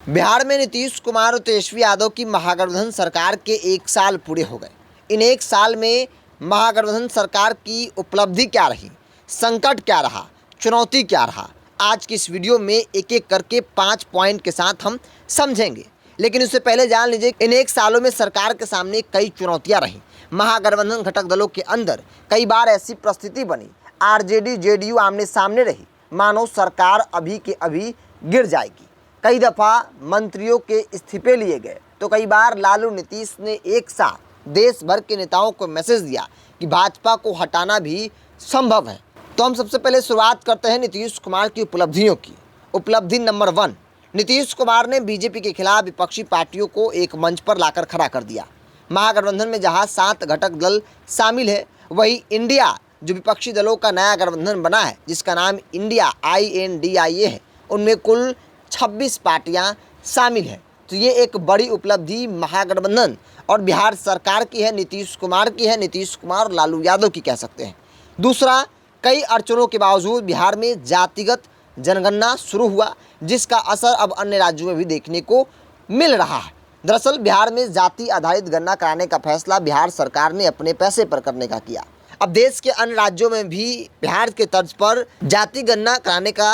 बिहार में नीतीश कुमार और तेजस्वी यादव की महागठबंधन सरकार के 1 साल पूरे हो गए। इन 1 साल में महागठबंधन सरकार की उपलब्धि क्या रही, संकट क्या रहा, चुनौती क्या रहा, आज की इस वीडियो में एक एक करके 5 पॉइंट के साथ हम समझेंगे। लेकिन उससे पहले जान लीजिए, इन 1 सालों में सरकार के सामने कई चुनौतियां रहीं। महागठबंधन घटक दलों के अंदर कई बार ऐसी परिस्थिति बनी, आरजेडी जेडीयू आमने सामने रही, मानो सरकार अभी के अभी गिर जाएगी। कई दफ़ा मंत्रियों के इस्तीफे लिए गए, तो कई बार लालू नीतीश ने एक साथ देश भर के नेताओं को मैसेज दिया कि भाजपा को हटाना भी संभव है। तो हम सबसे पहले शुरुआत करते हैं नीतीश कुमार की उपलब्धियों की। उपलब्धि नंबर 1, नीतीश कुमार ने बीजेपी के खिलाफ विपक्षी पार्टियों को एक मंच पर लाकर खड़ा कर दिया। महागठबंधन में जहां 7 घटक दल शामिल है, वहीं इंडिया जो विपक्षी दलों का नया गठबंधन बना है, जिसका नाम इंडिया INDIA है, उनमें कुल 26 पार्टियां शामिल हैं। तो ये एक बड़ी उपलब्धि महागठबंधन और बिहार सरकार की है, नीतीश कुमार की है, नीतीश कुमार और लालू यादव की कह सकते हैं। दूसरा, कई अड़चनों के बावजूद बिहार में जातिगत जनगणना शुरू हुआ, जिसका असर अब अन्य राज्यों में भी देखने को मिल रहा है। दरअसल बिहार में जाति आधारित गणना कराने का फैसला बिहार सरकार ने अपने पैसे पर करने का किया। अब देश के अन्य राज्यों में भी बिहार के तर्ज पर जाति गणना कराने का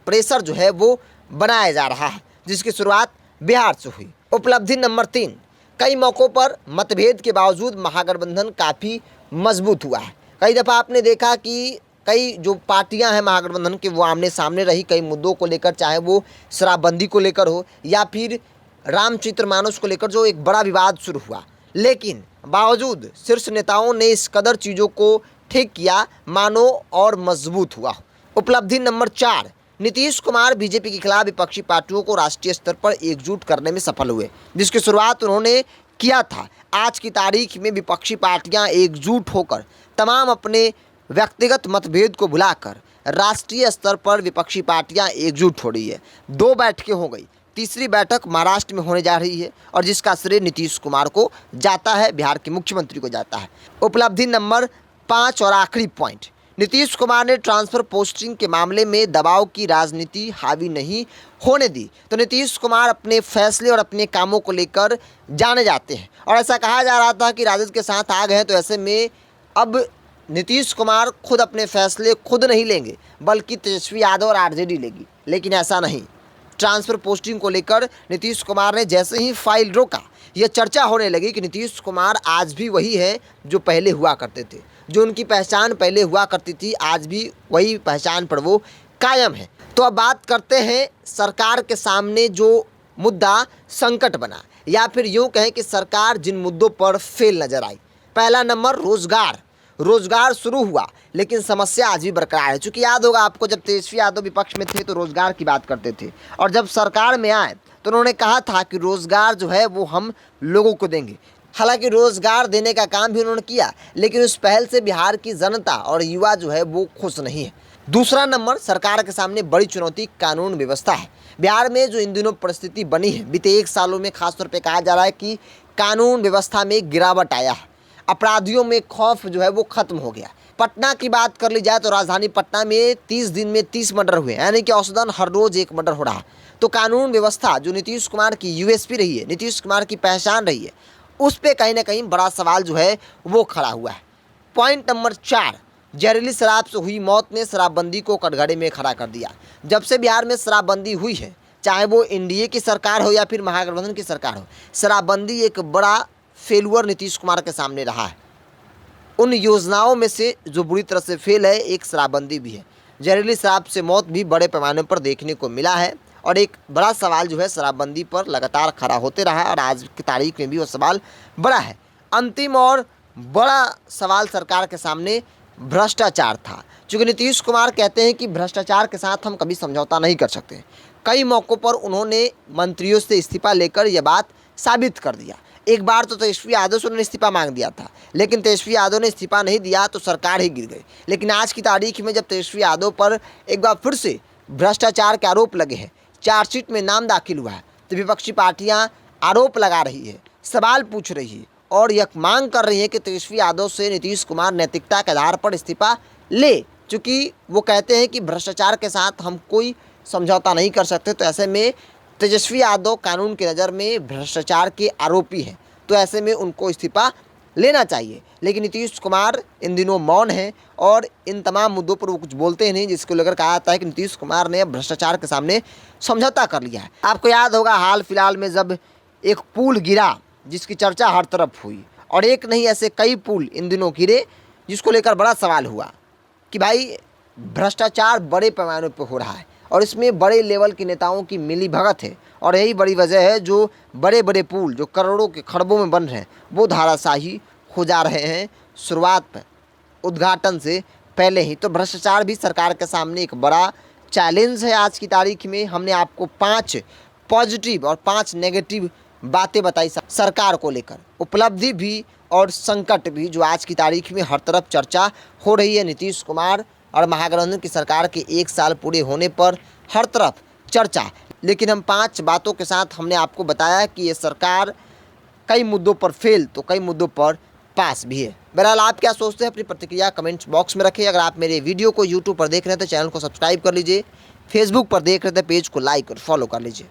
प्रेशर जो है वो बनाया जा रहा है, जिसकी शुरुआत बिहार से हुई। उपलब्धि नंबर 3, कई मौक़ों पर मतभेद के बावजूद महागठबंधन काफ़ी मजबूत हुआ है। कई दफ़ा आपने देखा कि कई जो पार्टियां हैं महागठबंधन के, वो आमने सामने रही कई मुद्दों को लेकर, चाहे वो शराबबंदी को लेकर हो या फिर रामचरित्र मानस को लेकर जो एक बड़ा विवाद शुरू हुआ। लेकिन बावजूद शीर्ष नेताओं ने इस कदर चीज़ों को ठीक किया, मानो और मजबूत हुआ। उपलब्धि नंबर 4, नीतीश कुमार बीजेपी के खिलाफ विपक्षी पार्टियों को राष्ट्रीय स्तर पर एकजुट करने में सफल हुए, जिसकी शुरुआत उन्होंने किया था। आज की तारीख में विपक्षी पार्टियां एकजुट होकर तमाम अपने व्यक्तिगत मतभेद को भुलाकर राष्ट्रीय स्तर पर विपक्षी पार्टियां एकजुट हो रही है। 2 बैठकें हो गई, तीसरी बैठक महाराष्ट्र में होने जा रही है और जिसका श्रेय नीतीश कुमार को जाता है, बिहार के मुख्यमंत्री को जाता है। उपलब्धि नंबर 5 और आखिरी पॉइंट, नीतीश कुमार ने ट्रांसफ़र पोस्टिंग के मामले में दबाव की राजनीति हावी नहीं होने दी। तो नीतीश कुमार अपने फैसले और अपने कामों को लेकर जाने जाते हैं और ऐसा कहा जा रहा था कि राजद के साथ आ गए हैं, तो ऐसे में अब नीतीश कुमार खुद अपने फैसले खुद नहीं लेंगे, बल्कि तेजस्वी यादव और आरजेडी लेगी। लेकिन ऐसा नहीं। ट्रांसफ़र पोस्टिंग को लेकर नीतीश कुमार ने जैसे ही फाइल रोका, यह चर्चा होने लगी कि नीतीश कुमार आज भी वही है जो पहले हुआ करते थे, जो उनकी पहचान पहले हुआ करती थी, आज भी वही पहचान पर वो कायम है। तो अब बात करते हैं सरकार के सामने जो मुद्दा संकट बना, या फिर यूँ कहें कि सरकार जिन मुद्दों पर फेल नजर आई। पहला नंबर रोजगार शुरू हुआ, लेकिन समस्या आज भी बरकरार है। चूँकि याद होगा आपको, जब तेजस्वी यादव विपक्ष में थे तो रोजगार की बात करते थे, और जब सरकार में आए तो उन्होंने कहा था कि रोजगार जो है वो हम लोगों को देंगे। हालांकि रोजगार देने का काम भी उन्होंने किया, लेकिन उस पहल से बिहार की जनता और युवा जो है वो खुश नहीं है। दूसरा नंबर, सरकार के सामने बड़ी चुनौती कानून व्यवस्था है। बिहार में जो इन दिनों परिस्थिति बनी है, बीते 1 सालों में खासतौर पर कहा जा रहा है कि कानून व्यवस्था में गिरावट आया है, अपराधियों में खौफ जो है वो खत्म हो गया। पटना की बात कर ली जाए तो राजधानी पटना में 30 दिन में 30 मर्डर हुए, यानी कि औसतन हर रोज 1 मर्डर हो रहा। तो कानून व्यवस्था जो नीतीश कुमार की USP रही है, नीतीश कुमार की पहचान रही है, उस पर कहीं ना कहीं बड़ा सवाल जो है वो खड़ा हुआ है। पॉइंट नंबर 4, जहरीली शराब से हुई मौत ने शराबबंदी को कटघरे में खड़ा कर दिया। जब से बिहार में शराबबंदी हुई है, चाहे वो NDA की सरकार हो या फिर महागठबंधन की सरकार हो, शराबबंदी एक बड़ा फेलुअर नीतीश कुमार के सामने रहा है। उन योजनाओं में से जो बुरी तरह से फेल है, एक शराबबंदी भी है। जहरीली शराब से मौत भी बड़े पैमाने पर देखने को मिला है और एक बड़ा सवाल जो है शराबबंदी पर लगातार खड़ा होते रहा और आज की तारीख में भी वो सवाल बड़ा है। अंतिम और बड़ा सवाल सरकार के सामने भ्रष्टाचार था। चूँकि नीतीश कुमार कहते हैं कि भ्रष्टाचार के साथ हम कभी समझौता नहीं कर सकते। कई मौक़ों पर उन्होंने मंत्रियों से इस्तीफा लेकर यह बात साबित कर दिया। एक बार तो तेजस्वी यादव से उन्होंने इस्तीफा मांग दिया था, लेकिन तेजस्वी यादव ने इस्तीफा नहीं दिया तो सरकार ही गिर गई। लेकिन आज की तारीख में जब तेजस्वी यादव पर एक बार फिर से भ्रष्टाचार के आरोप लगे हैं, चार्जशीट में नाम दाखिल हुआ है, तो विपक्षी पार्टियां आरोप लगा रही है, सवाल पूछ रही है और यह मांग कर रही है कि तेजस्वी यादव से नीतीश कुमार नैतिकता के आधार पर इस्तीफा ले, चूँकि वो कहते हैं कि भ्रष्टाचार के साथ हम कोई समझौता नहीं कर सकते। तो ऐसे में तेजस्वी यादव कानून की नज़र में भ्रष्टाचार के आरोपी हैं, तो ऐसे में उनको इस्तीफा लेना चाहिए। लेकिन नीतीश कुमार इन दिनों मौन हैं और इन तमाम मुद्दों पर वो कुछ बोलते ही नहीं, जिसको लेकर कहा जाता है कि नीतीश कुमार ने भ्रष्टाचार के सामने समझौता कर लिया है। आपको याद होगा हाल फिलहाल में जब एक पुल गिरा जिसकी चर्चा हर तरफ हुई, और एक नहीं ऐसे कई पुल इन दिनों गिरे जिसको लेकर बड़ा सवाल हुआ कि भाई भ्रष्टाचार बड़े पैमाने पर हो रहा है और इसमें बड़े लेवल के नेताओं की मिलीभगत है, और यही बड़ी वजह है जो बड़े बड़े पुल जो करोड़ों के खरबों में बन रहे हैं वो धाराशाही हो जा रहे हैं शुरुआत पर, उद्घाटन से पहले ही। तो भ्रष्टाचार भी सरकार के सामने एक बड़ा चैलेंज है। आज की तारीख में हमने आपको 5 पॉजिटिव और 5 नेगेटिव बातें बताई सरकार को लेकर, उपलब्धि भी और संकट भी जो आज की तारीख में हर तरफ चर्चा हो रही है। नीतीश कुमार और महागठबंधन की सरकार के 1 साल पूरे होने पर हर तरफ चर्चा, लेकिन हम 5 बातों के साथ हमने आपको बताया कि ये सरकार कई मुद्दों पर फेल तो कई मुद्दों पर पास भी है। बहरहाल आप क्या सोचते हैं अपनी प्रतिक्रिया कमेंट्स बॉक्स में रखें। अगर आप मेरे वीडियो को यूट्यूब पर देख रहे हैं तो चैनल को सब्सक्राइब कर लीजिए, फेसबुक पर देख रहे थे पेज को लाइक और फॉलो कर लीजिए।